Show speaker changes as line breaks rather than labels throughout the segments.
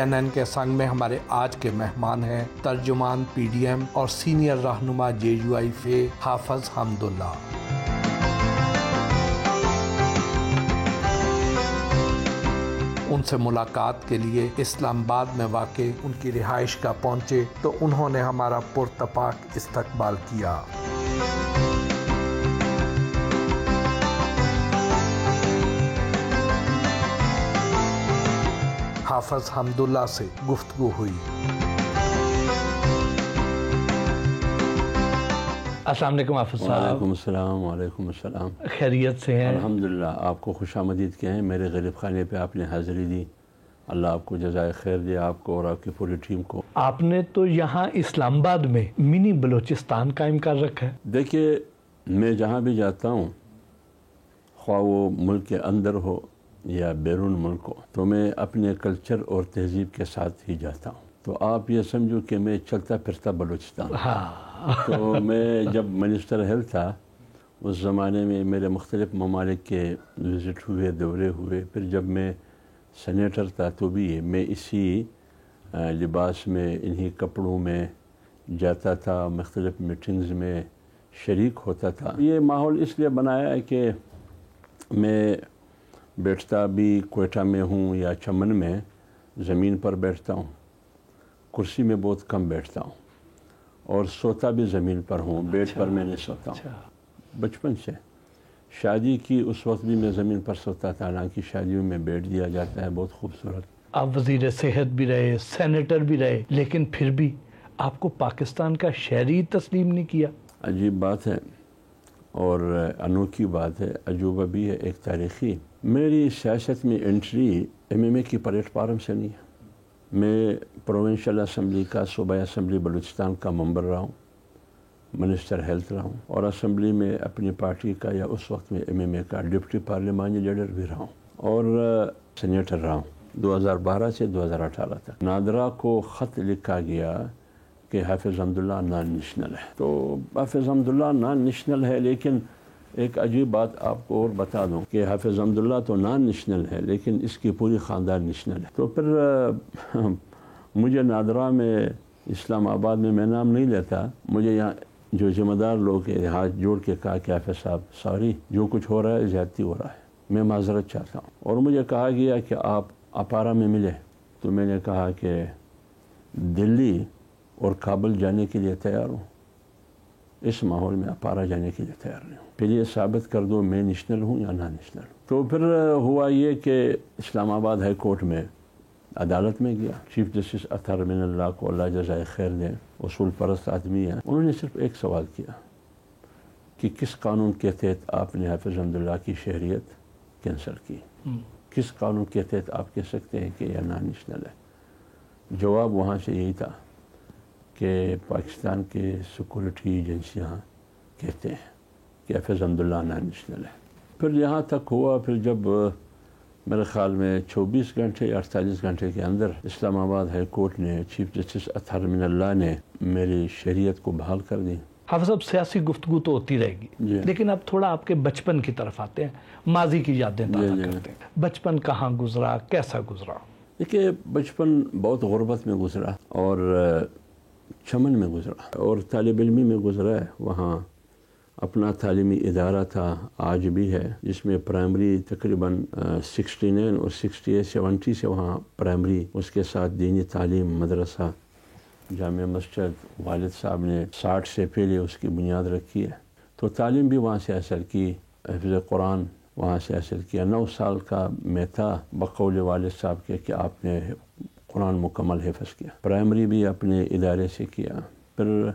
CNN کے سنگ میں ہمارے آج کے مہمان ہیں ترجمان PDM اور سینئر رہنما JUI فے حافظ حمداللہ۔ ان سے ملاقات کے لیے اسلام آباد میں واقع ان کی رہائش گاہ پہنچے تو انہوں نے ہمارا پرتپاک استقبال کیا۔ حافظ حمداللہ سے گفتگو ہوئی۔ السلام علیکم حافظ صاحب۔
وعلیکم السلام۔ وعلیکم السلام۔
خیریت سے ہیں؟
الحمدللہ، آپ کو خوش آمدید کہیں، میرے غریب خانے پہ آپ نے حاضری دی، اللہ آپ کو جزائے خیر دے، آپ کو اور آپ کی پوری ٹیم کو۔
آپ نے تو یہاں اسلام آباد میں منی بلوچستان قائم کر رکھا ہے۔
دیکھیے، میں جہاں بھی جاتا ہوں، خواہ وہ ملک کے اندر ہو یا بیرون ملک ہو، تو میں اپنے کلچر اور تہذیب کے ساتھ ہی جاتا ہوں۔ تو آپ یہ سمجھو کہ میں چلتا پھرتا بلوچستان۔ تو میں جب منسٹر ہیلتھ تھا، اس زمانے میں میرے مختلف ممالک کے وزٹ ہوئے، دورے ہوئے۔ پھر جب میں سینیٹر تھا تو بھی میں اسی لباس میں، انہی کپڑوں میں جاتا تھا، مختلف میٹنگز میں شریک ہوتا تھا۔ یہ ماحول اس لیے بنایا ہے کہ میں بیٹھتا بھی کوئٹہ میں ہوں یا چمن میں، زمین پر بیٹھتا ہوں، کرسی میں بہت کم بیٹھتا ہوں، اور سوتا بھی زمین پر ہوں، بیڈ پر میں نہیں سوتا ہوں۔ بچپن سے شادی کی اس وقت بھی میں زمین پر سوتا تھا، حالانکہ شادیوں میں بیڈ دیا جاتا ہے بہت خوبصورت۔
آپ وزیر صحت بھی رہے، سینیٹر بھی رہے، لیکن پھر بھی آپ کو پاکستان کا شہری تسلیم نہیں کیا۔
عجیب بات ہے اور انوکھی بات ہے، عجوبہ بھی ہے، ایک تاریخی۔ میری سیاست میں انٹری MMA کی پلیٹ فارم سے نہیں ہے۔ میں پروونشل اسمبلی کا، صوبائی اسمبلی بلوچستان کا ممبر رہا ہوں، منسٹر ہیلتھ رہا ہوں، اور اسمبلی میں اپنی پارٹی کا یا اس وقت میں MMA کا ڈپٹی پارلیمانی لیڈر بھی رہا ہوں، اور سینیٹر رہا ہوں 2012 سے 2018 تک۔ نادرا کو خط لکھا گیا کہ حافظ حمداللہ نان نیشنل ہے، تو حافظ حمداللہ نان نیشنل ہے، لیکن ایک عجیب بات آپ کو اور بتا دوں کہ حافظ حمداللہ تو نان نیشنل ہے، لیکن اس کی پوری خاندان نیشنل ہے۔ تو پھر مجھے نادرا میں، اسلام آباد میں نام نہیں لیتا، مجھے یہاں جو ذمہ دار لوگ ہاتھ جوڑ کے کہا کہ حافظ صاحب سوری، جو کچھ ہو رہا ہے زیادتی ہو رہا ہے، میں معذرت چاہتا ہوں۔ اور مجھے کہا گیا کہ آپ اپارا میں ملے، تو میں نے کہا کہ دلی اور کابل جانے کے لیے تیار ہوں، اس ماحول میں اپارا جانے کے لیے تیار نہیں ہوں، پھر یہ ثابت کر دو میں نیشنل ہوں یا نان نیشنل ہوں۔ تو پھر ہوا یہ کہ اسلام آباد ہائی کورٹ میں عدالت میں گیا، چیف جسٹس اطہر من اللہ کو اللہ جزائے خیر دے، اصول پرست آدمی ہے، انہوں نے صرف ایک سوال کیا کہ کس قانون کے تحت آپ نے حافظ حمداللہ کی شہریت کینسل کی، کس قانون کے تحت آپ کہہ سکتے ہیں کہ یہ نان نیشنل ہے۔ جواب وہاں سے یہی تھا کہ پاکستان کے سیکورٹی ایجنسیاں کہتے ہیں کہ حافظ حمداللہ نان نیشنل ہے۔ پھر یہاں تک ہوا، پھر جب میرے خیال میں 24 گھنٹے یا 48 گھنٹے کے اندر اسلام آباد ہائی کورٹ نے، چیف جسٹس اطہر من اللہ نے میری شہریت کو بحال کر دی۔
حافظ صاحب، سیاسی گفتگو تو ہوتی رہے گی، لیکن اب تھوڑا آپ کے بچپن کی طرف آتے ہیں، ماضی کی یادیں تازہ کرتے ہیں۔ بچپن کہاں گزرا، کیسا گزرا؟
دیکھیے، بچپن بہت غربت میں گزرا، اور چمن میں گزرا، اور طالب علمی میں گزرا ہے۔ وہاں اپنا تعلیمی ادارہ تھا، آج بھی ہے، جس میں پرائمری تقریباً 69 اور 68 70 سے وہاں پرائمری، اس کے ساتھ دینی تعلیم، مدرسہ، جامع مسجد، والد صاحب نے 60 سے پہلے اس کی بنیاد رکھی ہے، تو تعلیم بھی وہاں سے حاصل کی، حفظ قرآن وہاں سے حاصل کیا۔ 9 سال کا میں تھا، بقول والد صاحب کے کہ آپ نے قرآن مکمل حفظ کیا۔ پرائمری بھی اپنے ادارے سے کیا، پھر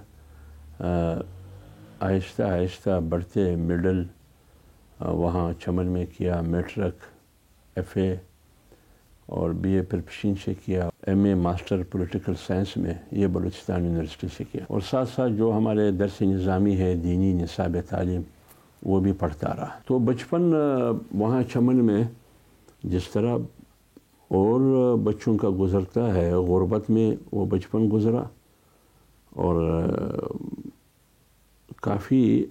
آہستہ آہستہ بڑھتے مڈل وہاں چمن میں کیا، میٹرک، FA اور BA پھر پشین سے کیا، MA ماسٹر پولیٹیکل سائنس میں یہ بلوچستان یونیورسٹی سے کیا، اور ساتھ ساتھ جو ہمارے درس نظامی ہے، دینی نصاب تعلیم، وہ بھی پڑھتا رہا۔ تو بچپن وہاں چمن میں جس طرح اور بچوں کا گزرتا ہے، غربت میں وہ بچپن گزرا، اور کافی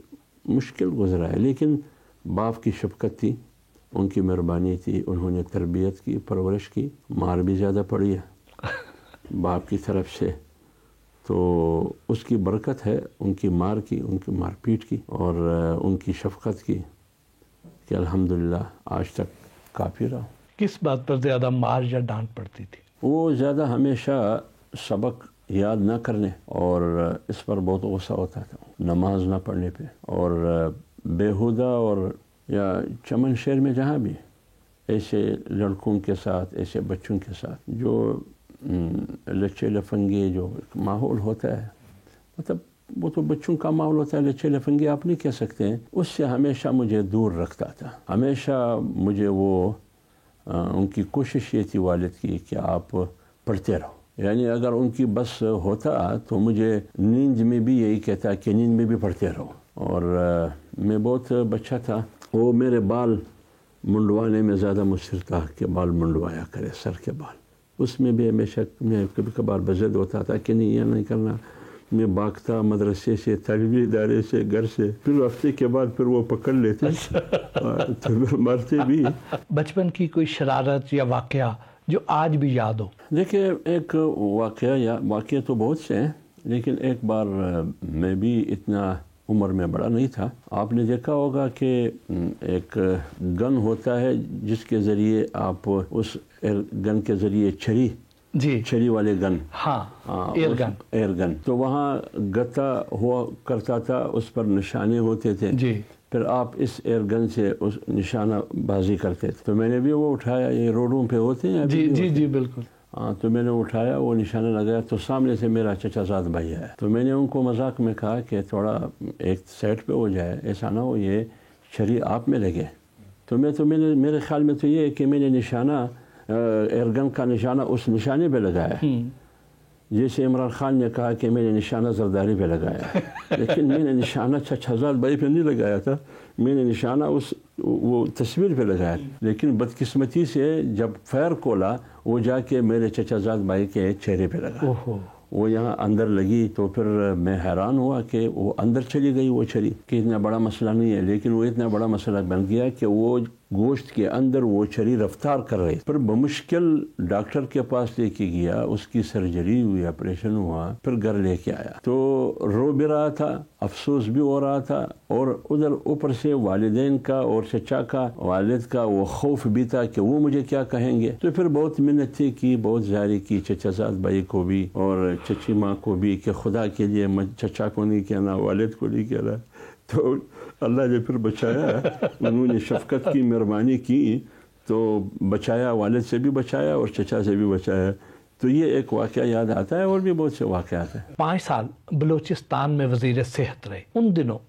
مشکل گزرا ہے، لیکن باپ کی شفقت تھی، ان کی مہربانی تھی، انہوں نے تربیت کی، پرورش کی، مار بھی زیادہ پڑی ہے باپ کی طرف سے، تو اس کی برکت ہے، ان کی مار کی، ان کی مار پیٹ کی اور ان کی شفقت کی، کہ الحمدللہ آج تک کافی رہا.
کس بات پر زیادہ مار یا ڈانٹ پڑتی تھی؟
وہ زیادہ ہمیشہ سبق یاد نہ کرنے اور اس پر بہت غصہ ہوتا تھا، نماز نہ پڑھنے پہ، اور بیہودہ اور یا چمن شہر میں جہاں بھی ایسے لڑکوں کے ساتھ، ایسے بچوں کے ساتھ جو لچے لفنگے جو ماحول ہوتا ہے، مطلب وہ تو بچوں کا ماحول ہوتا ہے، لچے لفنگے آپ نہیں کہہ سکتے ہیں، اس سے ہمیشہ مجھے دور رکھتا تھا. ہمیشہ مجھے وہ ان کی کوشش یہ تھی والد کی کہ آپ پڑھتے رہو. یعنی اگر ان کی بس ہوتا تو مجھے نیند میں بھی یہی کہتا کہ نیند میں بھی پڑھتے رہو. اور میں بہت بچہ تھا، وہ میرے بال منڈوانے میں زیادہ مصر تھا کہ بال منڈوایا کرے، سر کے بال. اس میں بھی ہمیشہ میں کبھی کبھار بزد ہوتا تھا کہ نہیں یہ نہیں کرنا. میں بھاگتا مدرسے سے، تعلیمی ادارے سے، گھر سے، پھر ہفتے کے بعد پھر وہ پکڑ لیتے تو پھر مارتے بھی.
بچپن کی کوئی شرارت یا واقعہ جو آج بھی یاد ہو؟
دیکھیں، ایک واقعہ تو بہت سے ہیں، لیکن ایک بار میں بھی اتنا عمر میں بڑا نہیں تھا. آپ نے دیکھا ہوگا کہ ایک گن ہوتا ہے جس کے ذریعے آپ اس گن کے ذریعے چھری والے گن، ایئر گن، تو وہاں گتا ہوا کرتا تھا، اس پر نشانے ہوتے تھے. پھر آپ اس ایئر گن سے اس نشانہ بازی کرتے تھے. تو میں نے بھی وہ اٹھایا، یہ روڈوں پہ ہوتے ہیں.
جی بالکل.
تو میں نے اٹھایا، وہ نشانہ لگایا، تو سامنے سے میرا چچا زاد بھائی آیا. تو میں نے ان کو مذاق میں کہا کہ تھوڑا ایک سائڈ پہ ہو جائے، ایسا نہ ہو یہ چھری آپ میں لگے. تو میرے خیال میں تو یہ ہے کہ میں نے نشانہ ایئر گن کا نشانہ اس نشانے پہ لگایا، جیسے عمران خان نے کہا کہ میں نے نشانہ زرداری پہ لگایا. لیکن میں نے نشانہ چچا زاد بھائی پہ نہیں لگایا تھا، میں نے نشانہ وہ تصویر پہ لگایا. لیکن بدقسمتی سے جب فائر کھولا، وہ جا کے میرے چچا زاد بھائی کے چہرے پہ لگا. وہ یہاں اندر لگی. تو پھر میں حیران ہوا کہ وہ اندر چلی گئی وہ چھری، کہ اتنا بڑا مسئلہ نہیں ہے. لیکن وہ اتنا بڑا مسئلہ بن گیا کہ وہ گوشت کے اندر وہ چھری رفتار کر رہی. پھر بمشکل ڈاکٹر کے پاس لے کے گیا، اس کی سرجری ہوئی، آپریشن ہوا، پھر گھر لے کے آیا. تو رو بھی رہا تھا، افسوس بھی ہو رہا تھا، اور ادھر اوپر سے والدین کا اور چچا کا، والد کا وہ خوف بھی تھا کہ وہ مجھے کیا کہیں گے. تو پھر بہت منتیں کی، بہت زاری کی چچا زاد بھائی کو بھی اور چچی ماں کو بھی کہ خدا کے لیے چچا کو نہیں کہنا، والد کو نہیں کہنا. تو اللہ نے پھر بچایا، انہوں نے شفقت کی، مہربانی کی، تو بچایا، والد سے بھی بچایا اور چچا سے بھی بچایا. تو یہ ایک واقعہ یاد آتا ہے، اور بھی بہت سے واقعات ہیں.
5 سال بلوچستان میں وزیر صحت رہے. ان دنوں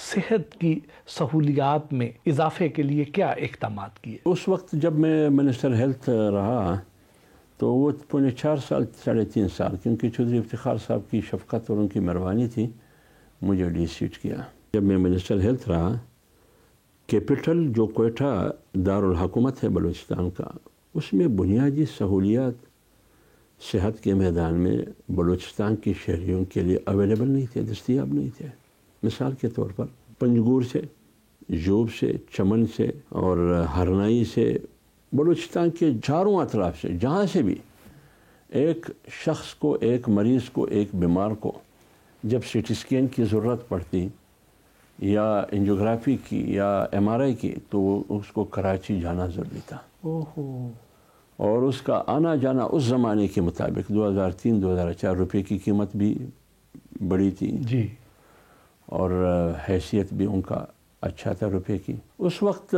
صحت کی سہولیات میں اضافے کے لیے کیا اقدامات کیے؟
اس وقت جب میں منسٹر ہیلتھ رہا تو وہ 4 سال 3.5 سال، کیونکہ چودھری افتخار صاحب کی شفقت اور ان کی مہربانی تھی، مجھے ڈی سیٹ کیا. جب میں منسٹر ہیلتھ رہا، کیپٹل جو کوئٹہ دارالحکومت ہے بلوچستان کا، اس میں بنیادی سہولیات صحت کے میدان میں بلوچستان کے شہریوں کے لیے اویلیبل نہیں تھے، دستیاب نہیں تھے. مثال کے طور پر پنجگور سے، جوب سے، چمن سے اور ہرنائی سے، بلوچستان کے چاروں اطراف سے، جہاں سے بھی ایک شخص کو، ایک مریض کو، ایک بیمار کو جب سی ٹی اسکین کی ضرورت پڑتی یا انجیوگرافی کی یا ایم آر آئی کی، تو اس کو کراچی جانا ضروری تھا. اور اس کا آنا جانا اس زمانے کے مطابق 2003-2004 روپے کی قیمت بھی بڑی تھی
جی،
اور حیثیت بھی ان کا اچھا تھا روپے کی. اس وقت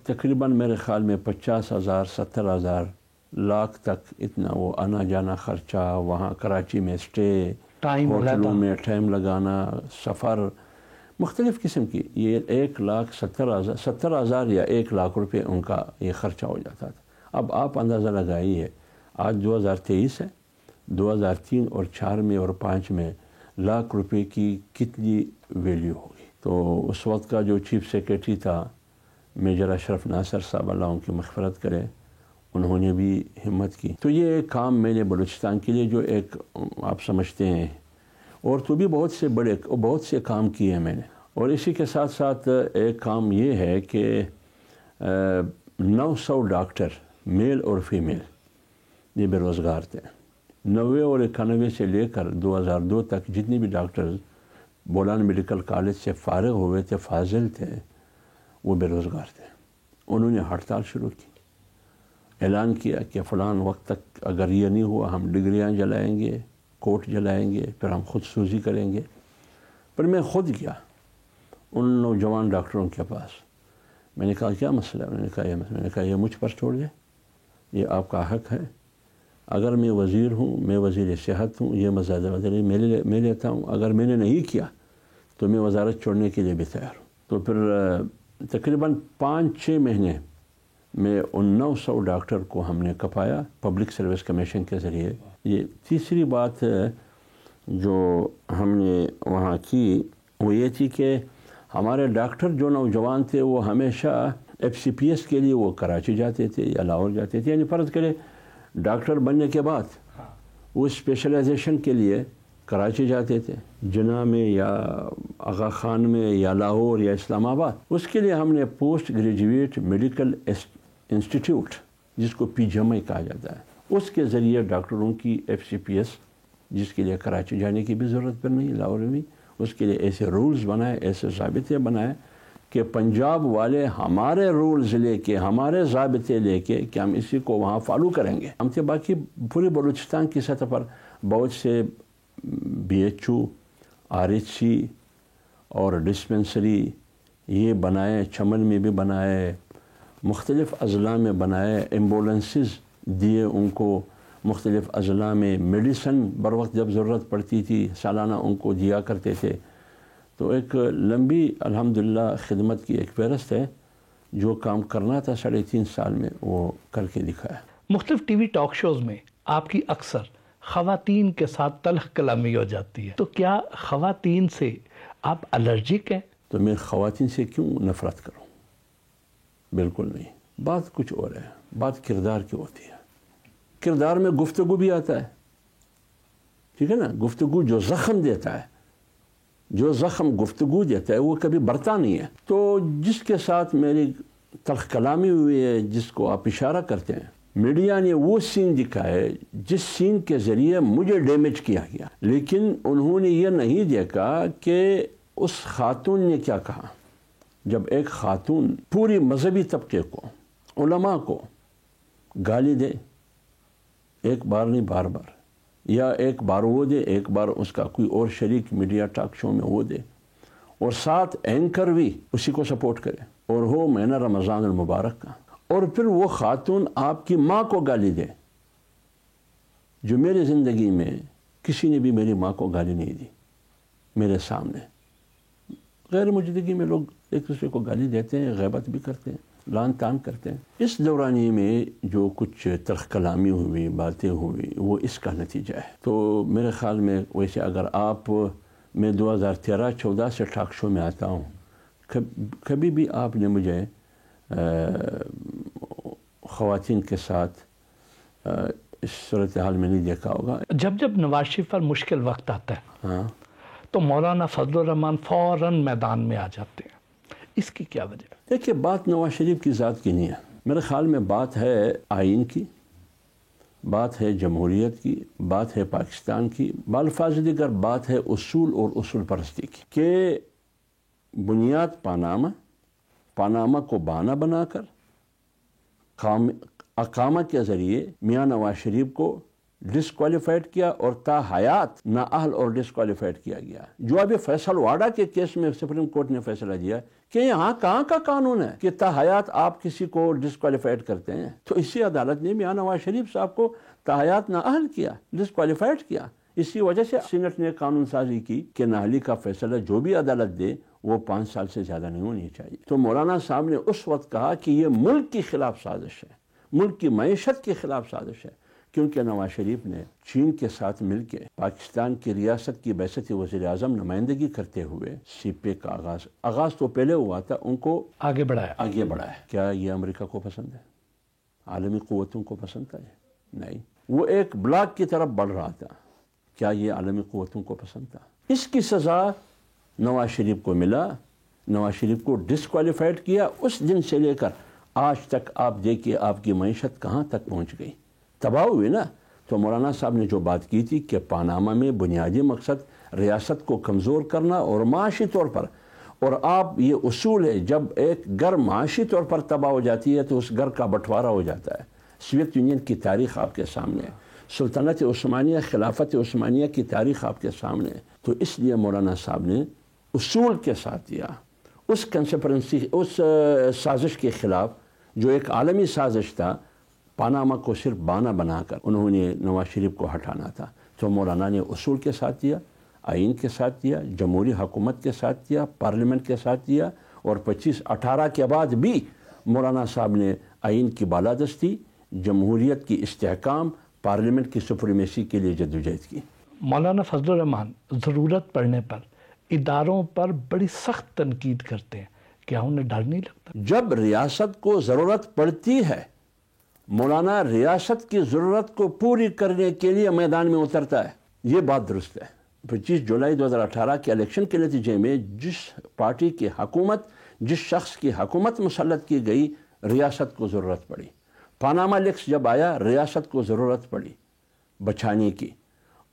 تقریباً میرے خیال میں 50,000 70,000 لاکھ تک اتنا وہ آنا جانا خرچہ، وہاں کراچی میں اسٹے، ہوٹلوں میں ٹائم لگانا، سفر مختلف قسم کی، یہ 1,70,000 یا 1 لاکھ روپے ان کا یہ خرچہ ہو جاتا تھا. اب آپ اندازہ لگائیے، آج 2023 ہے، 2003 اور 4 میں اور 5 میں لاکھ روپے کی کتنی ویلیو ہوگی. تو اس وقت کا جو چیف سیکریٹری تھا میجر اشرف ناصر صاحب، اللہ ان کی مغفرت کرے، انہوں نے بھی ہمت کی. تو یہ ایک کام میں نے بلوچستان کے لیے جو ایک آپ سمجھتے ہیں، اور تو بھی بہت سے کام کیے ہیں میں نے. اور اسی کے ساتھ ساتھ ایک کام یہ ہے کہ 900 ڈاکٹر میل اور فیمیل یہ بے روزگار تھے. 90 اور 91 سے لے کر 2002 تک جتنی بھی ڈاکٹرز بولان میڈیکل کالج سے فارغ ہوئے تھے، فاضل تھے، وہ بے روزگار تھے. انہوں نے ہڑتال شروع کی، اعلان کیا کہ فلان وقت تک اگر یہ نہیں ہوا ہم ڈگریاں جلائیں گے، کوٹ جلائیں گے، پھر ہم خود سوزی کریں گے. پر میں خود گیا ان نوجوان ڈاکٹروں کے پاس. میں نے کہا کیا مسئلہ ہے؟ میں نے کہا یہ مجھ پر چھوڑ دیں، یہ آپ کا حق ہے. اگر میں وزیر ہوں، میں وزیر صحت ہوں، یہ وزیر میں لیتا ہوں. اگر میں نے نہیں کیا تو میں وزارت چھوڑنے کے لیے بھی تیار ہوں. تو پھر تقریباً 5-6 مہینے میں ان 900 ڈاکٹر کو ہم نے کپایا پبلک سروس کمیشن کے ذریعے. یہ تیسری بات جو ہم نے وہاں کی وہ یہ تھی کہ ہمارے ڈاکٹر جو نوجوان تھے وہ ہمیشہ FCPS کے لیے وہ کراچی جاتے تھے یا لاہور جاتے تھے. یعنی فرض کرے ڈاکٹر بننے کے بعد وہ اسپیشلائزیشن کے لیے کراچی جاتے تھے، جناح میں یا آغا خان میں یا لاہور یا اسلام آباد. اس کے لیے ہم نے پوسٹ گریجویٹ میڈیکل انسٹیٹیوٹ جس کو PGMI کہا جاتا ہے، اس کے ذریعے ڈاکٹروں کی FCPS جس کے لیے کراچی جانے کی بھی ضرورت پر نہیں، لاہور میں اس کے لیے ایسے رولز بنائے، ایسے ضابطے بنائے کہ پنجاب والے ہمارے رولز لے کے، ہمارے ضابطے لے کے کہ ہم اسی کو وہاں فالو کریں گے. ہم تھے باقی پورے بلوچستان کی سطح پر بہت سے BHO، RH اور ڈسپنسری یہ بنائے، چمن میں بھی بنائے، مختلف اضلاع میں بنائے، ایمبولنسز دیے ان کو، مختلف اضلاع میں میڈیسن بر وقت جب ضرورت پڑتی تھی سالانہ ان کو دیا کرتے تھے. تو ایک لمبی الحمدللہ خدمت کی ایک فہرست ہے. جو کام کرنا تھا 3.5 سال میں وہ کر کے دکھایا.
مختلف ٹی وی ٹاک شوز میں آپ کی اکثر خواتین کے ساتھ تلخ کلامی ہو جاتی ہے، تو کیا خواتین سے آپ الرجک ہیں؟
تو میں خواتین سے کیوں نفرت کروں؟ بالکل نہیں. بات کچھ اور ہے، بات کردار کی ہوتی ہے. کردار میں گفتگو بھی آتا ہے، ٹھیک ہے نا. گفتگو جو زخم دیتا ہے، جو زخم گفتگو دیتا ہے وہ کبھی برتا نہیں ہے. تو جس کے ساتھ میری تلخ کلامی ہوئی ہے، جس کو آپ اشارہ کرتے ہیں، میڈیا نے وہ سین دکھائے جس سین کے ذریعے مجھے ڈیمیج کیا گیا، لیکن انہوں نے یہ نہیں دیکھا کہ اس خاتون نے کیا کہا. جب ایک خاتون پوری مذہبی طبقے کو، علماء کو گالی دے، ایک بار نہیں بار بار، یا ایک بار وہ دے، ایک بار اس کا کوئی اور شریک میڈیا ٹاک شو میں وہ دے، اور ساتھ اینکر بھی اسی کو سپورٹ کرے، اور ہو مہینہ رمضان المبارک کا، اور پھر وہ خاتون آپ کی ماں کو گالی دے. جو میری زندگی میں کسی نے بھی میری ماں کو گالی نہیں دی میرے سامنے. غیر موجودگی میں لوگ ایک دوسرے کو گالی دیتے ہیں، غیبت بھی کرتے ہیں، لان تان کرتے ہیں. اس دورانی میں جو کچھ تلخ کلامی ہوئی، باتیں ہوئی، وہ اس کا نتیجہ ہے. تو میرے خیال میں ویسے اگر میں 2013-14 سے ٹاک شو میں آتا ہوں، کبھی بھی آپ نے مجھے خواتین کے ساتھ اس صورتحال میں نہیں دیکھا ہوگا.
جب نواز شریف پر مشکل وقت آتا ہے
ہاں
تو مولانا فضل الرحمان فوراً میدان میں آ جاتے ہیں، اس کی کیا وجہ؟
دیکھیے، بات نواز شریف کی ذات کی نہیں ہے. میرے خیال میں بات ہے آئین کی، بات ہے جمہوریت کی، بات ہے پاکستان کی، بالفاظ دیگر بات ہے اصول اور اصول پرستی کی. کہ بنیاد پاناما کو بہانہ بنا کر اقامہ کے ذریعے میاں نواز شریف کو ڈسکوالیفائڈ کیا اور تا حیات نااہل اور ڈسکوالیفائڈ کیا گیا. جو ابھی فیصل واڈا کے کیس میں سپریم کورٹ نے فیصلہ دیا کہ یہاں کہاں کا قانون ہے کہ تا حیات آپ کسی کو ڈسکوالیفائڈ کرتے ہیں. تو اسی عدالت نے میاں نواز شریف صاحب کو تا حیات نااہل کیا، ڈسکوالیفائڈ کیا. اسی وجہ سے سینٹ نے قانون سازی کی کہ نااہلی کا فیصلہ جو بھی عدالت دے وہ 5 سال سے زیادہ نہیں ہونی چاہیے. تو مولانا صاحب نے اس وقت کہا کہ یہ ملک کی خلاف سازش ہے، ملک کی معیشت کے خلاف سازش ہے، کیونکہ نواز شریف نے چین کے ساتھ مل کے پاکستان کی ریاست کی بعثت وزیر اعظم نمائندگی کرتے ہوئے CPA کا آغاز تو پہلے ہوا تھا، ان کو آگے بڑھایا. کیا یہ امریکہ کو پسند ہے؟ عالمی قوتوں کو پسند تھا؟ نہیں. وہ ایک بلاک کی طرف بڑھ رہا تھا. کیا یہ عالمی قوتوں کو پسند تھا؟ اس کی سزا نواز شریف کو ملا. نواز شریف کو ڈسکوالیفائڈ کیا. اس دن سے لے کر آج تک آپ دیکھیے آپ کی معیشت کہاں تک پہنچ گئی. تباہ ہوئی نا. تو مولانا صاحب نے جو بات کی تھی کہ پاناما میں بنیادی مقصد ریاست کو کمزور کرنا اور معاشی طور پر، اور آپ یہ اصول ہے جب ایک گھر معاشی طور پر تباہ ہو جاتی ہے تو اس گھر کا بٹوارا ہو جاتا ہے۔ سوویت یونین کی تاریخ آپ کے سامنے ہے، سلطنت عثمانیہ، خلافت عثمانیہ کی تاریخ آپ کے سامنے ہے۔ تو اس لیے مولانا صاحب نے اصول کے ساتھ دیا، اس کنسپرنسی، اس سازش کے خلاف جو ایک عالمی سازش تھا، پاناما کو صرف بہانہ بنا کر انہوں نے نواز شریف کو ہٹانا تھا، تو مولانا نے اصول کے ساتھ دیا، آئین کے ساتھ دیا، جمہوری حکومت کے ساتھ دیا، پارلیمنٹ کے ساتھ دیا، اور 25/18 کے بعد بھی مولانا صاحب نے آئین کی بالادستی، جمہوریت کی استحکام، پارلیمنٹ کی سپریمیسی کے لیے جدوجہد کی۔
مولانا فضل الرحمان ضرورت پڑنے پر اداروں پر بڑی سخت تنقید کرتے ہیں، کیا انہیں ڈر نہیں لگتا؟ جب
ریاست کو ضرورت پڑتی ہے، مولانا ریاست کی ضرورت کو پوری کرنے کے لیے میدان میں اترتا ہے، یہ بات درست ہے۔ 25 جولائی 2018 کے الیکشن کے نتیجے میں جس پارٹی کی حکومت، جس شخص کی حکومت مسلط کی گئی، ریاست کو ضرورت پڑی۔ پاناما لیکس جب آیا، ریاست کو ضرورت پڑی بچانے کی،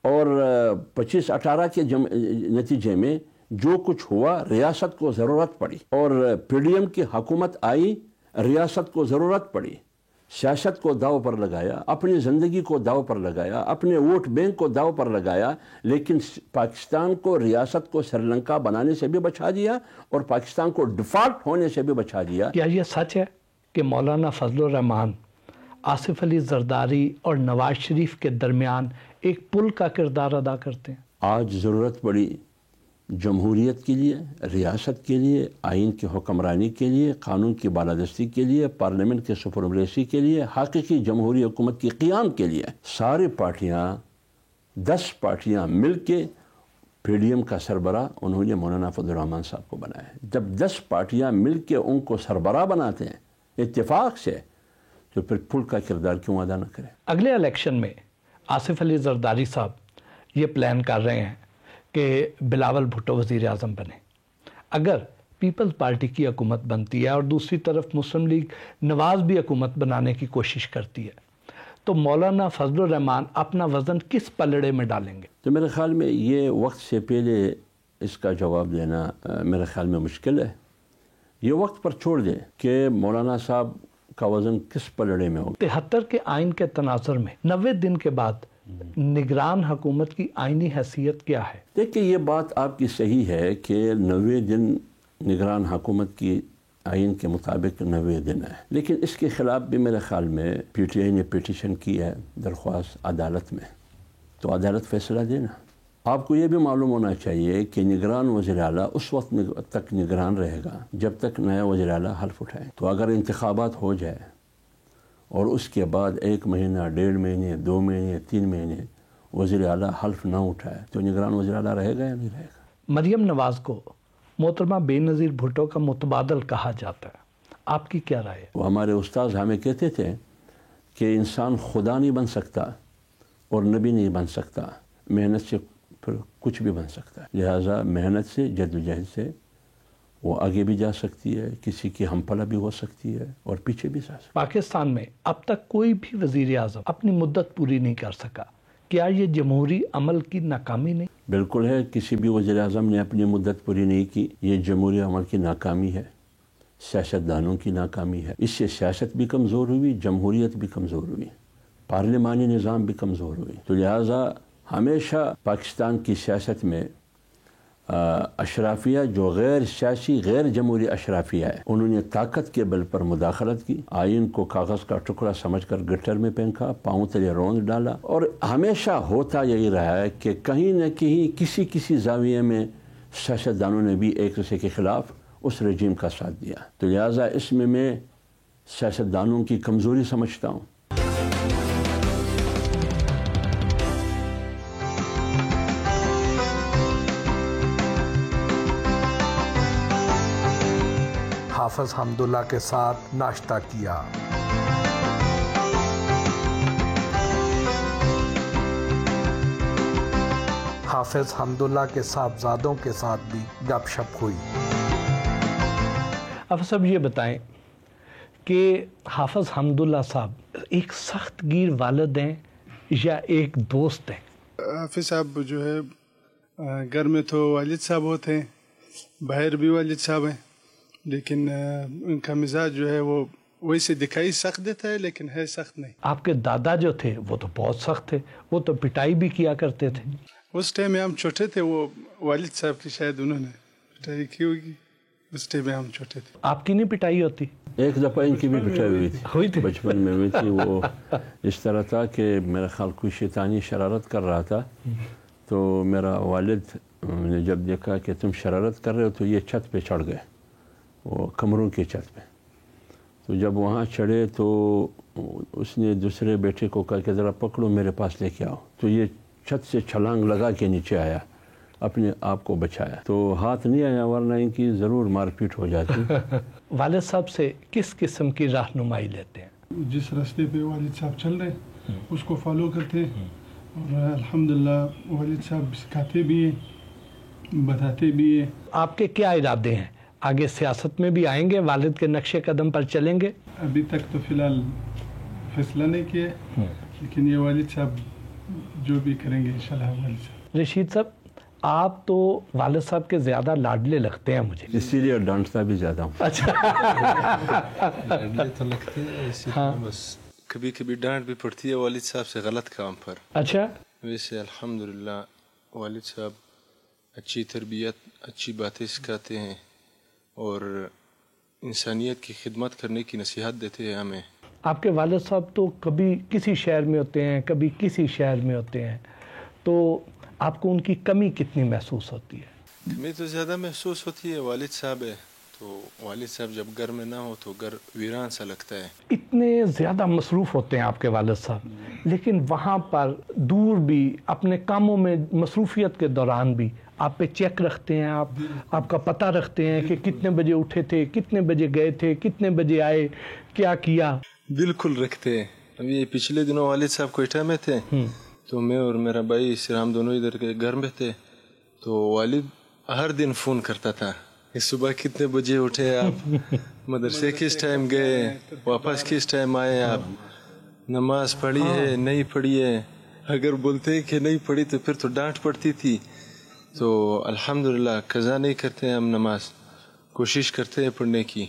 اور 25/18 کے نتیجے میں جو کچھ ہوا، ریاست کو ضرورت پڑی، اور پی ڈی ایم کی حکومت آئی، ریاست کو ضرورت پڑی۔ سیاست کو داؤ پر لگایا، اپنی زندگی کو داؤ پر لگایا، اپنے ووٹ بینک کو داؤ پر لگایا، لیکن پاکستان کو، ریاست کو سری لنکا بنانے سے بھی بچا دیا اور پاکستان کو ڈیفالٹ ہونے سے بھی بچا دیا۔
کیا یہ سچ ہے کہ مولانا فضل الرحمان آصف علی زرداری اور نواز شریف کے درمیان ایک پل کا کردار ادا کرتے ہیں؟
آج ضرورت پڑی جمہوریت کے لیے، ریاست کے لیے، آئین کی حکمرانی کے لیے، قانون کی بالادستی کے لیے، پارلیمنٹ کے سپریمیسی کے لیے، حقیقی جمہوری حکومت کی قیام کے لیے، ساری پارٹیاں، 10 پارٹیاں مل کے پی ڈی ایم کا سربراہ انہوں نے مولانا فضل الرحمان صاحب کو بنایا ہے۔ جب 10 پارٹیاں مل کے ان کو سربراہ بناتے ہیں اتفاق سے، تو پھر پل کا کردار کیوں ادا نہ کریں؟
اگلے الیکشن میں آصف علی زرداری صاحب یہ پلان کر رہے ہیں کہ بلاول بھٹو وزیر اعظم بنے۔ اگر پیپلز پارٹی کی حکومت بنتی ہے اور دوسری طرف مسلم لیگ نواز بھی حکومت بنانے کی کوشش کرتی ہے، تو مولانا فضل الرحمان اپنا وزن کس پلڑے میں ڈالیں گے؟
تو میرے خیال میں یہ وقت سے پہلے اس کا جواب دینا میرے خیال میں مشکل ہے۔ یہ وقت پر چھوڑ دیں کہ مولانا صاحب کا وزن کس پلڑے میں ہوگا۔
73 کے آئین کے تناظر میں 90 دن کے بعد نگران حکومت کی آئینی حیثیت کیا ہے؟
دیکھیں، یہ بات آپ کی صحیح ہے کہ 90 دن نگران حکومت کی آئین کے مطابق 90 دن ہے، لیکن اس کے خلاف بھی میرے خیال میں پی ٹی آئی نے پیٹیشن کی ہے، درخواست عدالت میں، تو عدالت فیصلہ دینا۔ آپ کو یہ بھی معلوم ہونا چاہیے کہ نگران وزیر اعلیٰ اس وقت تک نگران رہے گا جب تک نیا وزیر اعلیٰ حلف اٹھائے۔ تو اگر انتخابات ہو جائے اور اس کے بعد 1 مہینہ، 1.5 مہینے، 2 مہینے، 3 مہینے وزیر اعلیٰ حلف نہ اٹھائے، تو نگران وزیر اعلیٰ رہے گا یا نہیں رہے گا؟
مریم نواز کو محترمہ بے نظیر بھٹو کا متبادل کہا جاتا ہے، آپ کی کیا رائے ہے؟
وہ ہمارے استاذ ہمیں کہتے تھے کہ انسان خدا نہیں بن سکتا اور نبی نہیں بن سکتا، محنت سے پھر کچھ بھی بن سکتا ہے۔ لہٰذا محنت سے، جدوجہد سے وہ آگے بھی جا سکتی ہے، کسی کی ہم پلہ بھی ہو سکتی ہے اور پیچھے بھی جا سکتی ہے۔
پاکستان میں اب تک کوئی بھی وزیر اعظم اپنی مدت پوری نہیں کر سکا، کیا یہ جمہوری عمل کی ناکامی نہیں؟
بالکل ہے، کسی بھی وزیر اعظم نے اپنی مدت پوری نہیں کی، یہ جمہوری عمل کی ناکامی ہے، سیاستدانوں کی ناکامی ہے۔ اس سے سیاست بھی کمزور ہوئی، جمہوریت بھی کمزور ہوئی، پارلیمانی نظام بھی کمزور ہوئی۔ تو لہٰذا ہمیشہ پاکستان کی سیاست میں اشرافیہ جو غیر سیاسی، غیر جمہوری اشرافیہ ہے، انہوں نے طاقت کے بل پر مداخلت کی، آئین کو کاغذ کا ٹکڑا سمجھ کر گٹر میں پھینکا، پاؤں تلے روند ڈالا، اور ہمیشہ ہوتا یہی رہا ہے کہ کہیں نہ کہیں کسی زاویے میں سیاستدانوں نے بھی ایک دوسرے کے خلاف اس رجیم کا ساتھ دیا۔ تو لہٰذا اس میں سیاستدانوں کی کمزوری سمجھتا ہوں۔
حافظ حمداللہ کے ساتھ ناشتہ کیا۔ حافظ حمداللہ کے صاحبزادوں کے ساتھ بھی گپ شپ ہوئی۔ حافظ صاحب یہ بتائیں کہ حافظ حمداللہ صاحب ایک سخت گیر والد ہیں یا ایک دوست ہیں؟
حافظ صاحب جو ہے گھر میں تو والد صاحب ہوتے ہیں, باہر بھی والد صاحب ہیں, لیکن ان کا مزاج جو ہے وہ ویسے دکھائی سخت دیتا ہے لیکن ہے سخت نہیں. آپ کے دادا جو تھے وہ تو بہت سخت تھے, وہ تو پٹائی بھی کیا کرتے تھے. اس ٹائم میں ہم چھوٹے تھے, وہ والد صاحب کی شاید انہوں نے پٹائی کی ہوگی, اس ٹائم میں ہم چھوٹے تھے. آپ کی نہیں پٹائی ہوتی؟
ایک دفعہ ان کی بھی پٹائی ہوئی تھی بچپن میں ہوئی تھی. وہ اس طرح تھا کہ میرا خیال کوئی شیطانی شرارت کر رہا تھا, تو میرا والد نے جب دیکھا کہ تم شرارت کر رہے ہو تو یہ چھت پہ چڑھ گئے, وہ کمروں کی چھت پہ. تو جب وہاں چڑھے تو اس نے دوسرے بیٹے کو کہا کہ ذرا پکڑو میرے پاس لے کے آؤ. تو یہ چھت سے چھلانگ لگا کے نیچے آیا, اپنے آپ کو بچایا. تو ہاتھ نہیں آیا, ورنہ ان کی ضرور مار پیٹ ہو جاتی.
والد صاحب سے کس قسم کی رہنمائی لیتے ہیں؟
جس راستے پہ والد صاحب چل رہے اس کو فالو کرتے, اور الحمدللہ والد صاحب سکھاتے بھی ہیں, بتاتے بھی ہیں. آپ کے کیا ارادے ہیں؟ آگے سیاست میں بھی آئیں گے, والد کے نقش قدم پر چلیں گے؟ ابھی تک تو فی الحال فیصلہ نہیں کیا, لیکن یہ والد صاحب جو بھی کریں گے انشاءاللہ. والد صاحب رشید صاحب, آپ تو والد صاحب کے زیادہ لاڈلے لگتے ہیں مجھے,
اسی لیے ڈانٹتا بھی زیادہ ہوں.
اچھا,
لاڈلے تو لگتے ہیں, بس کبھی کبھی ڈانٹ بھی پڑتی ہے والد صاحب سے غلط کام پر.
اچھا,
ویسے الحمدللہ والد صاحب اچھی تربیت, اچھی باتیں سکھاتے ہیں اور انسانیت کی خدمت کرنے کی نصیحت دیتے ہیں ہمیں.
آپ کے والد صاحب تو کبھی کسی شہر میں ہوتے ہیں, کبھی کسی شہر میں ہوتے ہیں, تو آپ کو ان کی کمی کتنی محسوس ہوتی ہے؟
کمی تو زیادہ محسوس ہوتی ہے. والد صاحب ہے تو والد صاحب جب گھر میں نہ ہو تو گھر ویران سا لگتا ہے.
اتنے زیادہ مصروف ہوتے ہیں آپ کے والد صاحب, لیکن وہاں پر دور بھی اپنے کاموں میں مصروفیت کے دوران بھی آپ پہ چیک رکھتے ہیں, آپ کا پتہ رکھتے ہیں کہ کتنے بجے اٹھے تھے, کتنے بجے گئے تھے, کتنے بجے آئے, کیا کیا.
بالکل رکھتے ہیں. ابھی پچھلے دنوں والد صاحب کوئٹہ میں تھے, تو میں اور میرا بھائی سرام دونوں ادھر کے گھر میں تھے. تو والد ہر دن فون کرتا تھا کہ صبح کتنے بجے اٹھے آپ, مدرسے کس ٹائم گئے, واپس کس ٹائم آئے آپ, نماز پڑھی ہے نہیں پڑھی ہے. اگر بولتے کہ نہیں پڑھی تو پھر تو ڈانٹ پڑتی تھی. تو الحمدللہ قضا نہیں کرتے ہیں ہم نماز, کوشش کرتے ہیں پڑھنے کی.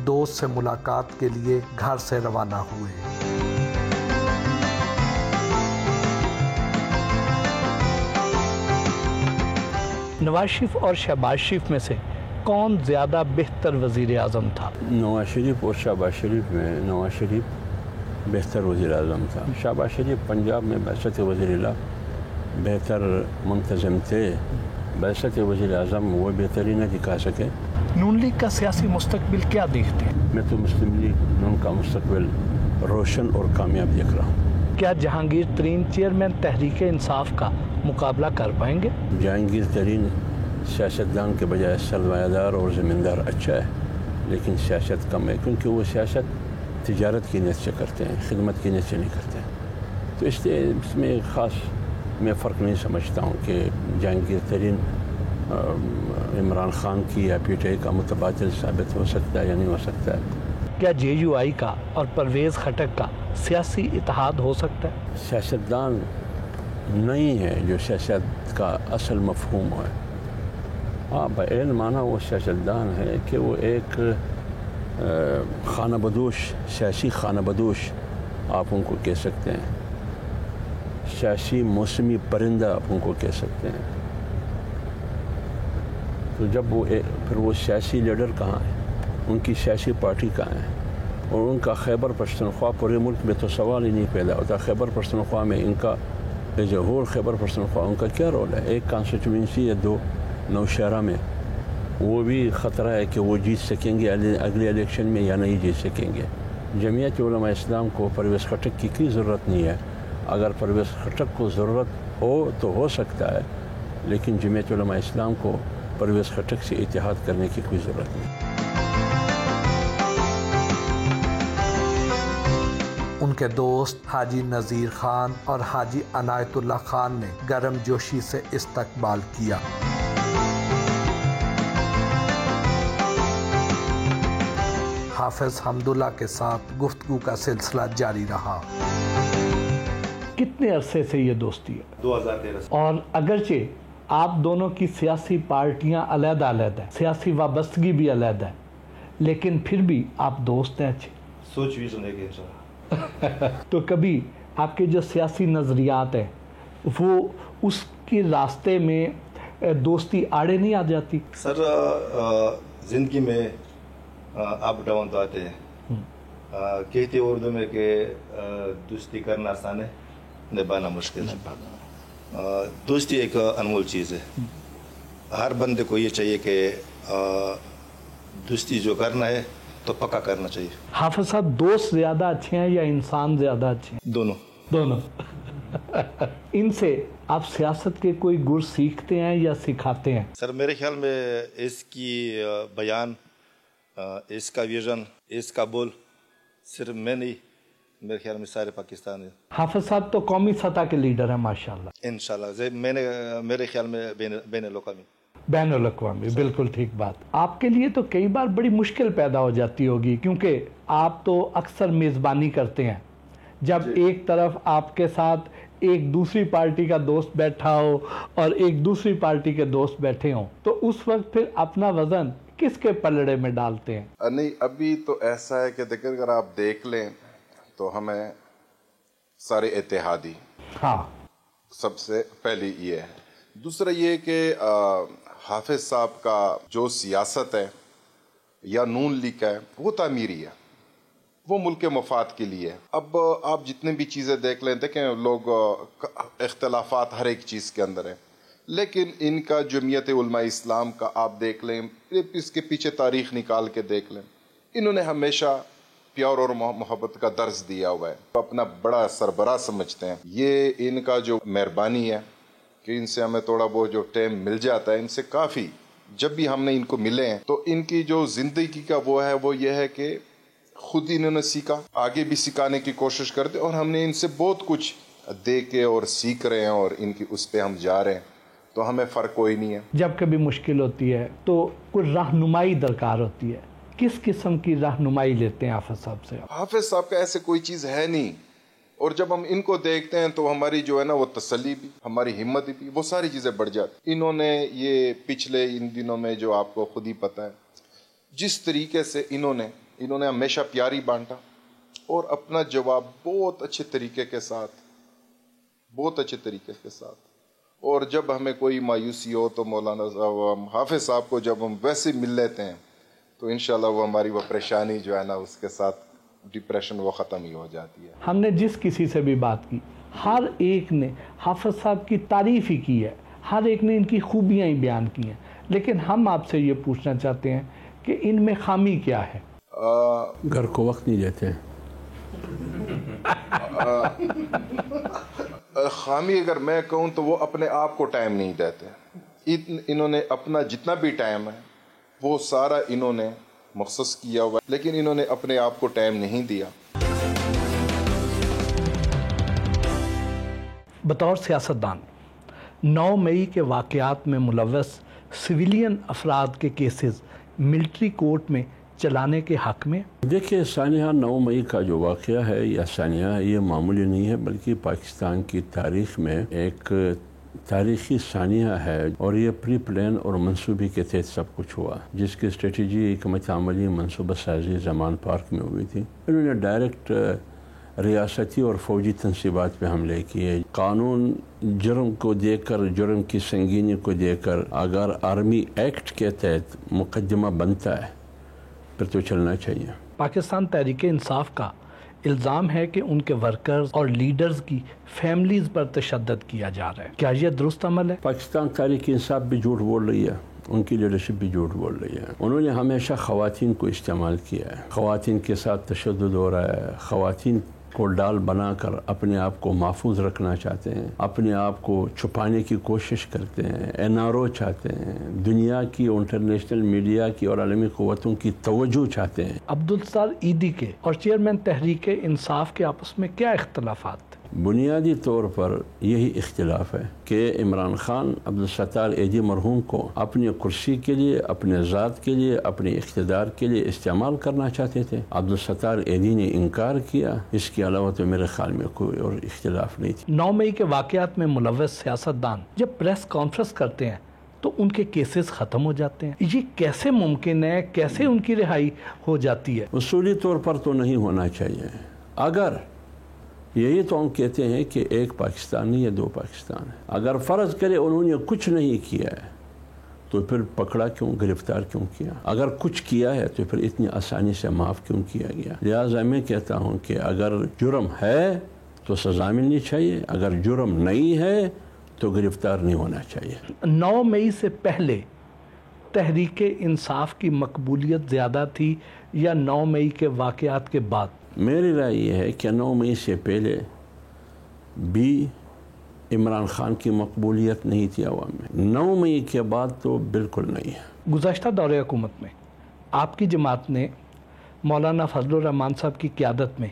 دوست سے ملاقات کے لیے گھر سے روانہ ہوئے.
نواز شریف اور شہباز شریف میں سے کون زیادہ بہتر وزیر اعظم تھا؟
نواز شریف اور شہباز شریف میں نواز شریف بہتر وزیر اعظم تھا. شہباز شریف پنجاب میں بعثت وزیر اعلیٰ بہتر منتظم تھے. بعثت وزیر اعظم وہ بہتری نہ دکھا سکے.
نون لیگ کا سیاسی مستقبل کیا دیکھتے ہیں؟
میں تو مسلم لیگ نون کا مستقبل روشن اور کامیاب دیکھ رہا ہوں.
کیا جہانگیر ترین چیئرمین تحریک انصاف کا مقابلہ کر پائیں گے؟
جہانگیر ترین سیاستدان کے بجائے سرمایہ دار اور زمیندار اچھا ہے, لیکن سیاست کم ہے, کیونکہ وہ سیاست تجارت کی نیت سے کرتے ہیں, خدمت کی نیت سے نہیں کرتے ہیں. تو اس میں خاص میں فرق نہیں سمجھتا ہوں کہ جہانگیر ترین عمران خان کی یا پی ٹی آئی کا متبادل ثابت ہو سکتا ہے یا نہیں ہو سکتا ہے.
کیا جے یو آئی کا اور پرویز خٹک کا سیاسی اتحاد ہو سکتا ہے؟
سیاستدان نہیں ہے جو سیاست کا اصل مفہوم ہے. ہاں بعین معنی وہ سیاستدان ہے کہ وہ ایک خانہ بدوش, سیاسی خانہ بدوش آپ ان کو کہہ سکتے ہیں, سیاسی موسمی پرندہ آپ ان کو کہہ سکتے ہیں. تو جب وہ پھر وہ سیاسی لیڈر کہاں ہیں, ان کی سیاسی پارٹی کہاں ہے, اور ان کا خیبر پختونخوا پورے ملک میں تو سوال ہی نہیں پیدا ہوتا. خیبر پختونخوا میں ان کا ظہور, خیبر پختونخوا ان کا کیا رول ہے؟ ایک کانسٹیچوئنسی یا دو نوشہرہ میں, وہ بھی خطرہ ہے کہ وہ جیت سکیں گے اگلے الیکشن میں یا نہیں جیت سکیں گے. جمعیت علماء اسلام کو پرویز خٹک کی ضرورت نہیں ہے. اگر پرویز خٹک کو ضرورت ہو تو ہو سکتا ہے, لیکن جمعیت علماء اسلام کو پرویز خٹک سے اتحاد کرنے کی کوئی ضرورت نہیں.
ان کے دوست حاجی نذیر خان اور حاجی عنایت اللہ خان نے گرم جوشی سے استقبال کیا. حافظ حمداللہ کے ساتھ گفتگو کا سلسلہ جاری رہا۔
کتنے عرصے سے یہ دوستی ہے؟
2013 سے۔
اور اگرچہ آپ دونوں کی سیاسی پارٹیاں علیحدہ علیحدہ ہیں، سیاسی وابستگی بھی علیحدہ ہے، لیکن پھر بھی آپ دوست ہیں اچھے؟
سوچ بھی سنے گے انشاءاللہ۔
تو کبھی آپ کے جو سیاسی نظریات ہیں وہ اس کے راستے میں دوستی آڑے نہیں آ جاتی؟
سر زندگی میں اپ ڈاؤن تو آتے ہیں، کہتے اردو میں کہ دوستی کرنا آسان ہے، نبھانا مشکل ہے۔ دوستی ایک انمول چیز ہے، ہر بندے کو یہ چاہیے کہ دوستی جو کرنا ہے تو پکا کرنا چاہیے۔
حافظ صاحب دوست زیادہ اچھے ہیں یا انسان زیادہ اچھے ہیں؟ دونوں۔ ان سے آپ سیاست کے کوئی گر سیکھتے ہیں یا سکھاتے ہیں؟
سر میرے خیال میں اس کی بیان، اس کا ویژن، اس کا بول صرف میں نہیں، میرے خیال میں سارے پاکستان ہے۔
حافظ صاحب تو قومی سطح کے لیڈر ہیں ماشاءاللہ۔
انشاءاللہ میرے خیال میں بین الاقوامی،
بین الاقوامی، بالکل ٹھیک بات۔ آپ کے لیے تو کئی بار بڑی مشکل پیدا ہو جاتی ہوگی، کیونکہ آپ تو اکثر میزبانی کرتے ہیں، جب ایک طرف آپ کے ساتھ ایک دوسری پارٹی کا دوست بیٹھا ہو اور ایک دوسری پارٹی کے دوست بیٹھے ہوں، تو اس وقت پھر اپنا وزن کس کے پلڑے میں ڈالتے ہیں؟
نہیں، ابھی تو ایسا ہے کہ دیکھیں اگر آپ دیکھ لیں تو ہمیں سارے اتحادی،
ہاں،
سب سے پہلی یہ ہے۔ دوسرا یہ کہ حافظ صاحب کا جو سیاست ہے یا نون لیگ ہے وہ تعمیری ہے، وہ ملک کے مفاد کے لیے ہے۔ اب آپ جتنے بھی چیزیں دیکھ لیں، دیکھیں لوگ اختلافات ہر ایک چیز کے اندر ہیں، لیکن ان کا جمعیت علماء اسلام کا آپ دیکھ لیں، اس کے پیچھے تاریخ نکال کے دیکھ لیں، انہوں نے ہمیشہ پیار اور محبت کا درس دیا ہوا ہے، اپنا بڑا سربراہ سمجھتے ہیں۔ یہ ان کا جو مہربانی ہے کہ ان سے ہمیں تھوڑا بہت جو ٹائم مل جاتا ہے، ان سے کافی، جب بھی ہم نے ان کو ملے ہیں تو ان کی جو زندگی کا وہ ہے وہ یہ ہے کہ خود انہوں نے سیکھا، آگے بھی سکھانے کی کوشش کرتے، اور ہم نے ان سے بہت کچھ دے کے اور سیکھ رہے ہیں، اور ان کی اس پہ ہم جا رہے ہیں، تو ہمیں فرق کوئی نہیں ہے۔
جب کبھی مشکل ہوتی ہے تو کوئی رہنمائی درکار ہوتی ہے، کس قسم کی رہنمائی لیتے ہیں حافظ صاحب سے؟
حافظ صاحب کا ایسے کوئی چیز ہے نہیں، اور جب ہم ان کو دیکھتے ہیں تو ہماری جو ہے نا وہ تسلی بھی، ہماری ہمت بھی، وہ ساری چیزیں بڑھ جاتی۔ انہوں نے یہ پچھلے ان دنوں میں جو آپ کو خود ہی پتہ ہے جس طریقے سے انہوں نے ہمیشہ پیاری بانٹا، اور اپنا جواب بہت اچھے طریقے کے ساتھ، اور جب ہمیں کوئی مایوسی ہو تو مولانا صاحب حافظ صاحب کو جب ہم ویسے مل لیتے ہیں تو انشاءاللہ وہ ہماری وہ پریشانی جو ہے نا اس کے ساتھ ڈپریشن وہ ختم ہی ہو جاتی ہے۔
ہم نے جس کسی سے بھی بات کی، ہر ایک نے حافظ صاحب کی تعریف ہی کی ہے، ہر ایک نے ان کی خوبیاں ہی بیان کی ہیں، لیکن ہم آپ سے یہ پوچھنا چاہتے ہیں کہ ان میں خامی کیا ہے؟
گھر کو وقت نہیں دیتے۔
خامی اگر میں کہوں تو وہ اپنے آپ کو ٹائم نہیں دیتے۔ انہوں نے اپنا جتنا بھی ٹائم ہے وہ سارا انہوں نے مخصص کیا ہوا، لیکن انہوں نے اپنے آپ کو ٹائم نہیں دیا۔
بطور سیاستدان 9 مئی کے واقعات میں ملوث سویلین افراد کے کیسز ملٹری کورٹ میں چلانے کے حق میں؟
دیکھیں سانحہ 9 مئی کا جو واقعہ ہے یا سانحہ یہ معمولی نہیں ہے، بلکہ پاکستان کی تاریخ میں ایک تاریخی سانحہ ہے، اور یہ پری پلان اور منصوبے کے تحت سب کچھ ہوا، جس کی اسٹریٹجی حکمت عملی منصوبہ سازی زمان پارک میں ہوئی تھی۔ انہوں نے ڈائریکٹ ریاستی اور فوجی تنصیبات پہ حملے کیے، قانون جرم کو دے کر، جرم کی سنگینی کو دے کر، اگر آرمی ایکٹ کے تحت مقدمہ بنتا ہے پھر تو چلنا چاہیے۔
پاکستان تحریک انصاف کا الزام ہے کہ ان کے ورکرز اور لیڈرز کی فیملیز پر تشدد کیا جا رہا ہے، کیا یہ درست عمل ہے؟
پاکستان تحریک انصاف بھی جھوٹ بول رہی ہے، ان کی لیڈرشپ بھی جھوٹ بول رہی ہے۔ انہوں نے ہمیشہ خواتین کو استعمال کیا ہے، خواتین کے ساتھ تشدد ہو رہا ہے، خواتین کو ڈال بنا کر اپنے آپ کو محفوظ رکھنا چاہتے ہیں، اپنے آپ کو چھپانے کی کوشش کرتے ہیں، NRO چاہتے ہیں، دنیا کی انٹرنیشنل میڈیا کی اور عالمی قوتوں کی توجہ چاہتے ہیں۔
عبدالستار عیدی کے اور چیئرمین تحریک انصاف کے آپس میں کیا اختلافات؟
بنیادی طور پر یہی اختلاف ہے کہ عمران خان عبدالستار ایدھی مرحوم کو اپنی کرسی کے لیے، اپنے ذات کے لیے، اپنے اقتدار کے لیے استعمال کرنا چاہتے تھے۔ عبدالستار ایدھی نے انکار کیا، اس کے علاوہ تو میرے خیال میں کوئی اور اختلاف نہیں تھی۔
9 مئی کے واقعات میں ملوث سیاستدان جب پریس کانفرنس کرتے ہیں تو ان کے کیسز ختم ہو جاتے ہیں، یہ کیسے ممکن ہے؟ کیسے ان کی رہائی ہو جاتی ہے؟
اصولی طور پر تو نہیں ہونا چاہیے۔ اگر یہی تو ہم کہتے ہیں کہ ایک پاکستان نہیں ہے، 2 پاکستان ہے۔ اگر فرض کرے انہوں نے کچھ نہیں کیا ہے تو پھر پکڑا کیوں، گرفتار کیوں کیا؟ اگر کچھ کیا ہے تو پھر اتنی آسانی سے معاف کیوں کیا گیا؟ لہٰذا میں کہتا ہوں کہ اگر جرم ہے تو سزا ملنی چاہیے، اگر جرم نہیں ہے تو گرفتار نہیں ہونا چاہیے۔
9 مئی سے پہلے تحریک انصاف کی مقبولیت زیادہ تھی یا 9 مئی کے واقعات کے بعد؟
میری رائے یہ ہے کہ 9 مئی سے پہلے بھی عمران خان کی مقبولیت نہیں تھی عوام میں، 9 مئی کے بعد تو بالکل نہیں ہے۔
گزشتہ دور حکومت میں آپ کی جماعت نے مولانا فضل الرحمان صاحب کی قیادت میں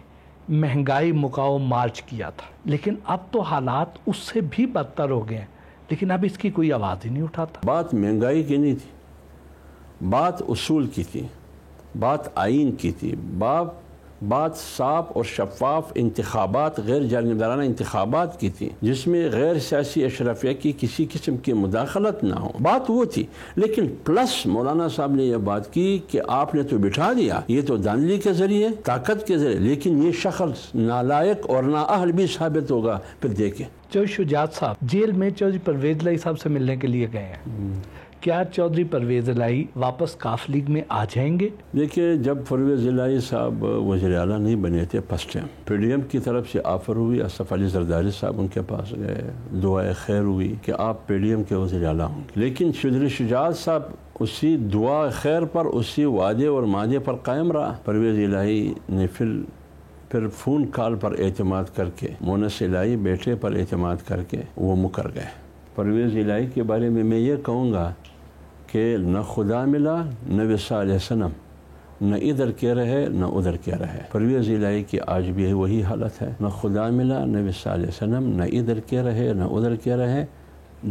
مہنگائی مقاوم مارچ کیا تھا، لیکن اب تو حالات اس سے بھی بدتر ہو گئے ہیں، لیکن اب اس کی کوئی آواز ہی نہیں اٹھاتا۔
بات مہنگائی کی نہیں تھی، بات اصول کی تھی، بات آئین کی تھی، بات صاف اور شفاف انتخابات، غیر جانبدارانہ انتخابات کی تھی، جس میں غیر سیاسی اشرافیہ کی کسی قسم کی مداخلت نہ ہو، بات وہ تھی۔ لیکن پلس مولانا صاحب نے یہ بات کی کہ آپ نے تو بٹھا دیا، یہ تو دھاندلی کے ذریعے، طاقت کے ذریعے، لیکن یہ شخص نالائق اور نااہل بھی ثابت ہوگا، پھر دیکھیں۔
چودھری شجاعت صاحب جیل میں چودھری پرویز الہی صاحب سے ملنے کے لیے گئے ہیں، کیا چودھری پرویز الہی واپس کاف لیگ میں آ جائیں گے؟
دیکھیے، جب پرویز الہی صاحب وزیر اعلیٰ نہیں بنے تھے first time, P D M کی طرف سے آفر ہوئی، اسف علی زرداری صاحب ان کے پاس گئے، دعائے خیر ہوئی کہ آپ پی ڈی ایم کے وزیر اعلیٰ ہوں گے، لیکن چودھری شجاعت صاحب اسی دعا خیر پر، اسی وعدے اور معدے پر قائم رہا۔ پرویز الہی نے پھر فون کال پر اعتماد کر کے، مونس الہی بیٹے پر اعتماد کر کے وہ مکر گئے۔ پرویز الہی کے بارے میں یہ کہوں گا کہ نہ خدا ملا، نہ وصال صنم، نہ ادھر کے رہے نہ ادھر کے رہے۔ پرویز الہی کی آج بھی وہی حالت ہے، نہ خدا ملا، نہ وصال صنم، نہ ادھر کے رہے نہ ادھر کے رہے،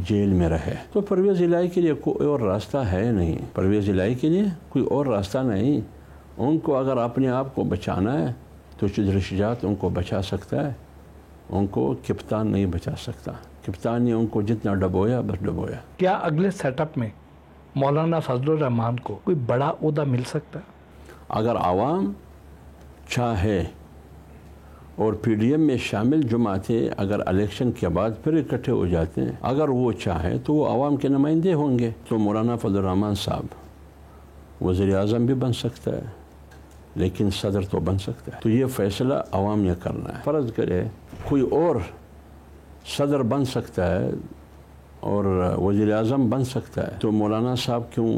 جیل میں رہے۔ تو پرویز الہی کے لیے کوئی اور راستہ ہے نہیں، پرویز الہی کے لیے کوئی اور راستہ نہیں۔ ان کو اگر اپنے آپ کو بچانا ہے تو چودھری شجاعت ان کو بچا سکتا ہے، ان کو کپتان نہیں بچا سکتا۔ کپتان نے ان کو جتنا ڈبویا بس ڈبویا۔
کیا اگلے سیٹ اپ میں مولانا فضل الرحمان کو کوئی بڑا عہدہ مل سکتا ہے؟
اگر عوام چاہے اور پی ڈی ایم میں شامل جماعتیں اگر الیکشن کے بعد پھر اکٹھے ہو جاتے ہیں، اگر وہ چاہے تو وہ عوام کے نمائندے ہوں گے، تو مولانا فضل الرحمان صاحب وزیر اعظم بھی بن سکتا ہے، لیکن صدر تو بن سکتا ہے۔ تو یہ فیصلہ عوام نے کرنا ہے۔ فرض کرے کوئی اور صدر بن سکتا ہے اور وزیر اعظم بن سکتا ہے، تو مولانا صاحب کیوں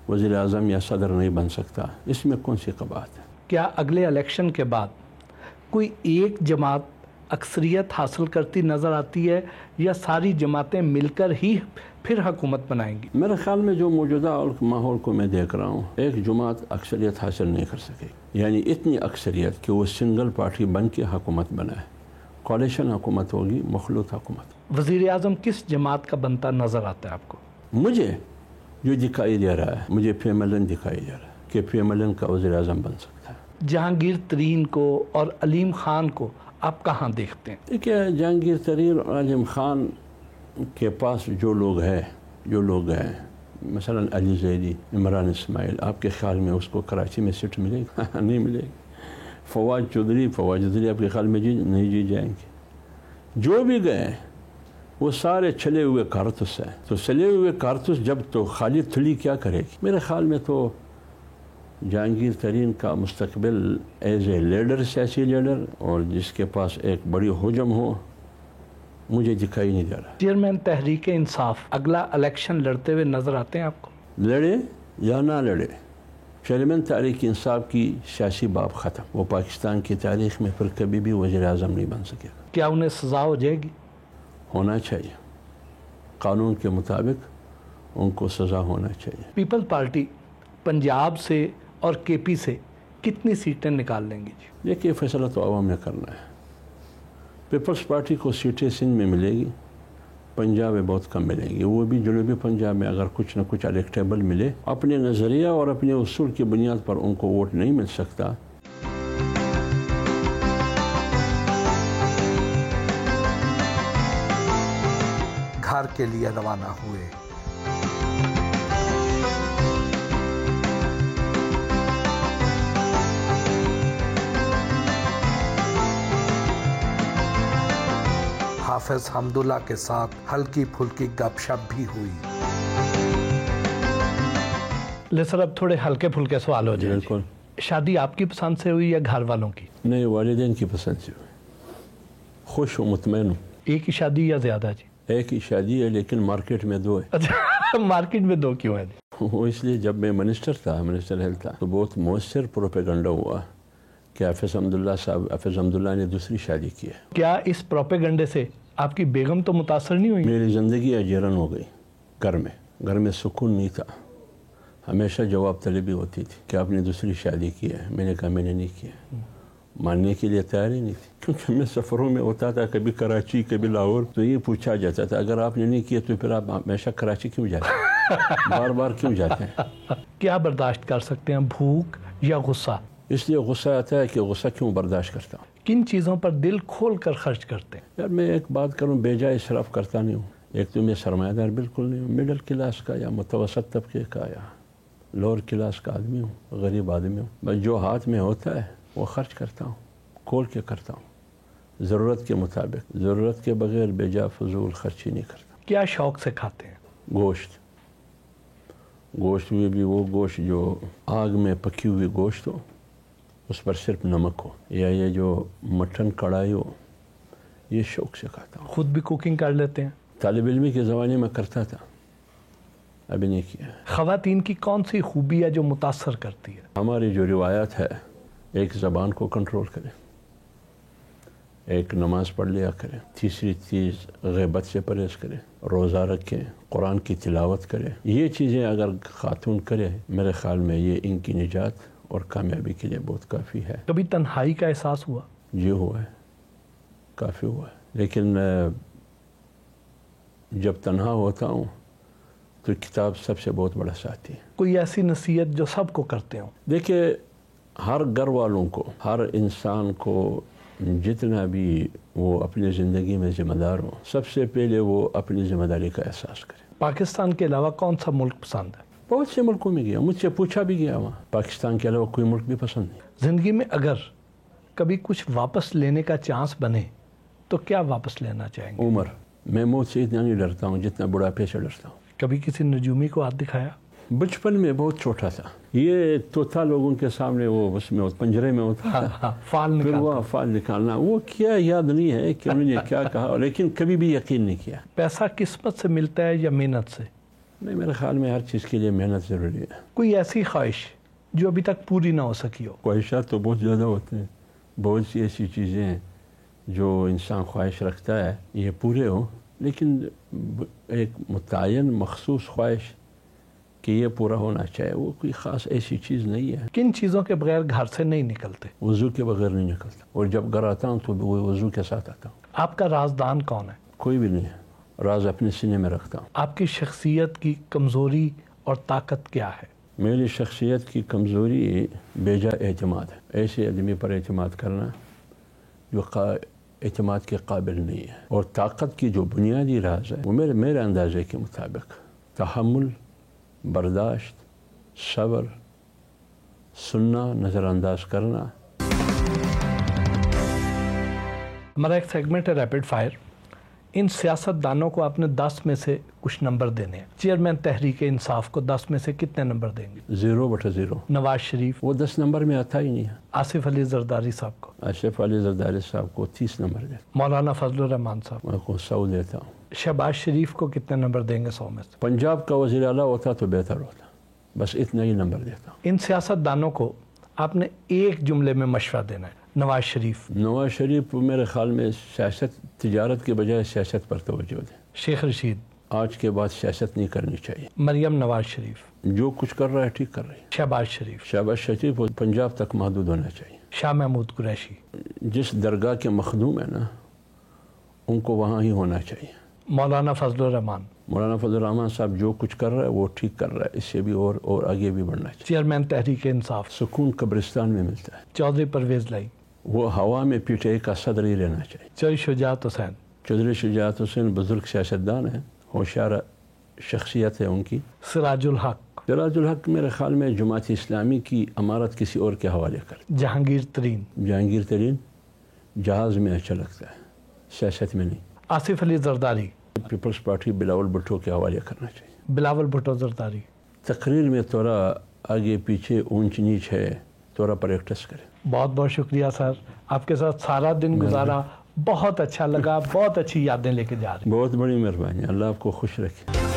وزیر اعظم یا صدر نہیں بن سکتا؟ اس میں کون سی قباحت ہے؟
کیا اگلے الیکشن کے بعد کوئی ایک جماعت اکثریت حاصل کرتی نظر آتی ہے یا ساری جماعتیں مل کر ہی پھر حکومت بنائیں گی؟
میرے خیال میں جو موجودہ ماحول کو میں دیکھ رہا ہوں، ایک جماعت اکثریت حاصل نہیں کر سکے، یعنی اتنی اکثریت کہ وہ سنگل پارٹی بن کے حکومت بنائے۔ کوalition حکومت ہوگی، مخلوط حکومت۔
وزیر اعظم کس جماعت کا بنتا نظر آتا ہے آپ کو؟
مجھے جو دکھائی دے رہا ہے، مجھے پی ایم ایل این دکھائی دے رہا ہے کہ پی ایم ایل این کا وزیر اعظم بن سکتا ہے۔
جہانگیر ترین کو اور علیم خان کو آپ کہاں دیکھتے ہیں؟
دیکھیے، جہانگیر ترین اور علیم خان کے پاس جو لوگ ہیں مثلا علی زیدی، عمران اسماعیل، آپ کے خیال میں اس کو کراچی میں سیٹ ملے گا؟ نہیں ملے گی۔ فواد چودھری آپ کے خیال میں نہیں جیت جائیں گے۔ جو بھی گئے وہ سارے چلے ہوئے کارتوس ہیں، تو چلے ہوئے کارتوس جب تو خالی تھلی کیا کرے گی؟ میرے خیال میں تو جہانگیر ترین کا مستقبل ایز اے لیڈر، سیاسی لیڈر، اور جس کے پاس ایک بڑی حجم ہو، مجھے دکھائی نہیں دے رہا۔
چیئرمین تحریک انصاف اگلا الیکشن لڑتے ہوئے نظر آتے ہیں آپ کو؟
لڑے یا نہ لڑے، چیئرمین تحریک انصاف کی سیاسی باب ختم، وہ پاکستان کی تاریخ میں پھر کبھی بھی وزیر اعظم نہیں بن سکے گا۔
کیا انہیں سزا ہو جائے گی؟
ہونا چاہیے، قانون کے مطابق ان کو سزا ہونا چاہیے۔
پیپل پارٹی پنجاب سے اور کے پی سے کتنی سیٹیں نکال لیں گی؟
دیکھیے، فیصلہ تو عوام نے کرنا ہے۔ پیپلز پارٹی کو سیٹیں سندھ میں ملے گی، پنجاب میں بہت کم ملیں گی، وہ بھی جنوبی پنجاب میں اگر کچھ نہ کچھ الیکٹیبل ملے، اپنے نظریہ اور اپنے اصول کی بنیاد پر ان کو ووٹ نہیں مل سکتا۔
گھر کے لیے روانہ ہوئے۔ حافظ حمداللہ کے ساتھ ہلکی پھلکی گپ شپ بھی ہوئی۔
لے سر اب تھوڑے ہلکے پھلکے سوال ہو جائیں۔
بالکل۔
شادی آپ کی پسند سے ہوئی یا گھر والوں کی؟
نہیں، والدین کی پسند سے ہوئی۔ خوش ہوں، مطمئن ہوں۔
ایک ہی شادی یا زیادہ جی؟
ایک ہی شادی ہے لیکن مارکیٹ میں 2 ہے۔
اچھا، مارکیٹ میں 2 کیوں ہیں؟
وہ اس لیے جب میں منسٹر ہیلتھ تھا تو بہت مؤثر پروپیگنڈا ہوا کہ حافظ حمداللہ نے دوسری شادی کی ہے۔
کیا اس پروپیگنڈے سے آپ کی بیگم تو متاثر نہیں ہوئی؟
میری زندگی اجیرن ہو گئی۔ گھر میں سکون نہیں تھا، ہمیشہ جواب طلبی ہوتی تھی کہ آپ نے دوسری شادی کی ہے۔ میں نے کہا میں نے نہیں کیا، ماننے کے لیے تیار ہی نہیں تھی، کیونکہ میں سفروں میں ہوتا تھا، کبھی کراچی کبھی لاہور، تو یہ پوچھا جاتا تھا اگر آپ نے نہیں کیا تو پھر آپ ہمیشہ کراچی کیوں جاتے ہیں، بار بار کیوں جاتے ہیں؟
کیا برداشت کر سکتے ہیں، بھوک یا غصہ؟
اس لیے غصہ آتا ہے کہ غصہ کیوں برداشت کرتا ہوں۔
کن چیزوں پر دل کھول کر خرچ کرتے ہیں؟
یار میں ایک بات کروں، بے جائے اسراف کرتا نہیں ہوں۔ ایک تو میں سرمایہ دار بالکل نہیں ہوں، مڈل کلاس کا یا متوسط طبقے کا یا لوور کلاس کا آدمی ہوں، غریب آدمی ہوں۔ بس جو ہاتھ میں ہوتا ہے وہ خرچ کرتا ہوں، کھول کے کرتا ہوں، ضرورت کے مطابق، ضرورت کے بغیر بے جا فضول خرچی نہیں کرتا۔
کیا شوق سے کھاتے ہیں؟
گوشت میں بھی وہ گوشت جو آگ میں پکی ہوئی گوشت ہو، اس پر صرف نمک ہو، یا یہ جو مٹن کڑھائی ہو، یہ شوق سے کھاتا ہوں۔
خود بھی کوکنگ کر لیتے ہیں؟
طالب علمی کے زمانے میں کرتا تھا، ابھی نہیں کیا۔
خواتین کی کون سی خوبی ہے جو متاثر کرتی ہے؟
ہماری جو روایات ہے، ایک زبان کو کنٹرول کرے، ایک نماز پڑھ لیا کرے، تیسری چیز غیبت سے پرہیز کرے، روزہ رکھیں، قرآن کی تلاوت کرے۔ یہ چیزیں اگر خاتون کرے، میرے خیال میں یہ ان کی نجات اور کامیابی کے لیے بہت کافی ہے۔
کبھی تنہائی کا احساس ہوا؟
یہ ہوا ہے، کافی ہوا ہے، لیکن جب تنہا ہوتا ہوں تو کتاب سب سے بہت بڑا ساتھی ہے۔
کوئی ایسی نصیحت جو سب کو کرتے ہوں؟
دیکھیں، ہر گھر والوں کو، ہر انسان کو جتنا بھی وہ اپنی زندگی میں ذمہ دار ہوں، سب سے پہلے وہ اپنی ذمہ داری کا احساس کرے۔
پاکستان کے علاوہ کون سا ملک پسند ہے؟
بہت سے ملکوں میں گیا، مجھ سے پوچھا بھی گیا وہاں۔ پاکستان کے علاوہ کوئی ملک بھی پسند نہیں۔
زندگی میں اگر کبھی کچھ واپس لینے کا چانس بنے تو کیا واپس لینا چاہیں گے؟
عمر، میں موت سے اتنا نہیں ڈرتا ہوں جتنا بڑھاپے سے ڈرتا ہوں۔
کبھی کسی نجومی کو ہاتھ دکھایا؟
بچپن میں بہت چھوٹا تھا، یہ طوطا لوگوں کے سامنے وہ اس میں پنجرے میں ہوتا تھا،
فال
پھر وہ فال نکالنا، وہ کیا یاد نہیں ہے کہ انہوں نے کیا کہا، لیکن کبھی بھی یقین نہیں کیا۔
پیسہ قسمت سے ملتا ہے یا محنت سے؟
نہیں، میرے خیال میں ہر چیز کے لیے محنت ضروری ہے۔
کوئی ایسی خواہش جو ابھی تک پوری نہ ہو سکی ہو؟
خواہشات تو بہت زیادہ ہوتے ہیں، بہت سی ایسی چیزیں ہیں جو انسان خواہش رکھتا ہے یہ پورے ہوں، لیکن ایک متعین مخصوص خواہش کہ یہ پورا ہونا چاہیے، وہ کوئی خاص ایسی چیز نہیں ہے۔
کن چیزوں کے بغیر گھر سے نہیں نکلتے؟
وضو کے بغیر نہیں نکلتا، اور جب گھر آتا ہوں تو وہ وضو کے ساتھ آتا ہوں۔
آپ کا رازدان کون ہے؟
کوئی بھی نہیں ہے، راز اپنے سینے میں رکھتا ہوں۔
آپ کی شخصیت کی کمزوری اور طاقت کیا ہے؟
میری شخصیت کی کمزوری بے جا اعتماد ہے، ایسے آدمی پر اعتماد کرنا جو اعتماد کے قابل نہیں ہے۔ اور طاقت کی جو بنیادی راز ہے وہ میرے اندازے کے مطابق تحمل، برداشت، صبر، سننا، نظر انداز کرنا۔
ہمارا ایک سیگمنٹ ہے ریپڈ فائر۔ ان سیاست دانوں کو آپ نے 10 میں سے کچھ نمبر دینے ہیں۔ چیئرمین تحریک انصاف کو 10 میں سے کتنے نمبر دیں گے؟
0/0۔
نواز شریف؟
وہ 10 نمبر میں آتا ہی نہیں ہے۔
آصف علی زرداری صاحب کو؟
آصف علی زرداری صاحب کو 30 نمبر دیتا ہوں۔
مولانا فضل الرحمان صاحب؟
میں کو 100 دیتا ہوں۔
شہباز شریف کو کتنے نمبر دیں گے 100 میں سے؟
پنجاب کا وزیر اعلیٰ ہوتا تو بہتر ہوتا، بس اتنا ہی نمبر دیتا ہوں۔
ان سیاست دانوں کو آپ نے ایک جملے میں مشورہ دینا ہے۔ نواز شریف میرے خیال میں سیاست، تجارت کے بجائے سیاست پر توجہ دیں۔ شیخ رشید؟
آج کے بعد سیاست نہیں کرنی چاہیے۔
مریم نواز شریف؟
جو کچھ کر رہا ہے ٹھیک کر رہی ہے۔
شہباز شریف؟
شہباز شریف پنجاب تک محدود ہونا چاہیے۔
شاہ محمود قریشی؟
جس درگاہ کے مخدوم ہے نا، ان کو وہاں ہی ہونا چاہیے.
مولانا فضل الرحمان.
مولانا فضل الرحمان صاحب جو کچھ کر رہا ہے وہ ٹھیک کر رہا ہے, اس سے بھی اور آگے بھی بڑھنا چاہیے.
چیئرمین تحریک انصاف.
سکون قبرستان میں ملتا ہے.
چودھری پرویز لائی.
وہ ہوا میں پیٹے کا صدر ہی رہنا چاہیے.
چودھری شجاعت حسین.
چودھری شجاعت حسین بزرگ سیاستدان ہیں, ہوشیار شخصیت ہے ان کی.
سراج الحق.
سراج الحق میرے خیال میں جماعت اسلامی کی امارت کسی اور کے حوالے کر.
جہانگیر ترین.
جہانگیر ترین جہاز میں اچھا لگتا ہے, سیاست میں نہیں.
آصف علی زرداری.
پیپلز پارٹی بلاول بھٹو کے حوالے کرنا چاہیے.
بلاول بھٹو زرداری.
تقریر میں تھوڑا آگے پیچھے اونچ نیچ ہے, تھوڑا پریکٹس کریں.
بہت بہت شکریہ سر, آپ کے ساتھ سارا دن گزارا, بہت اچھا لگا, بہت اچھی یادیں لے کے جا رہے ہیں.
بہت بڑی مہربانی, اللہ آپ کو خوش رکھے.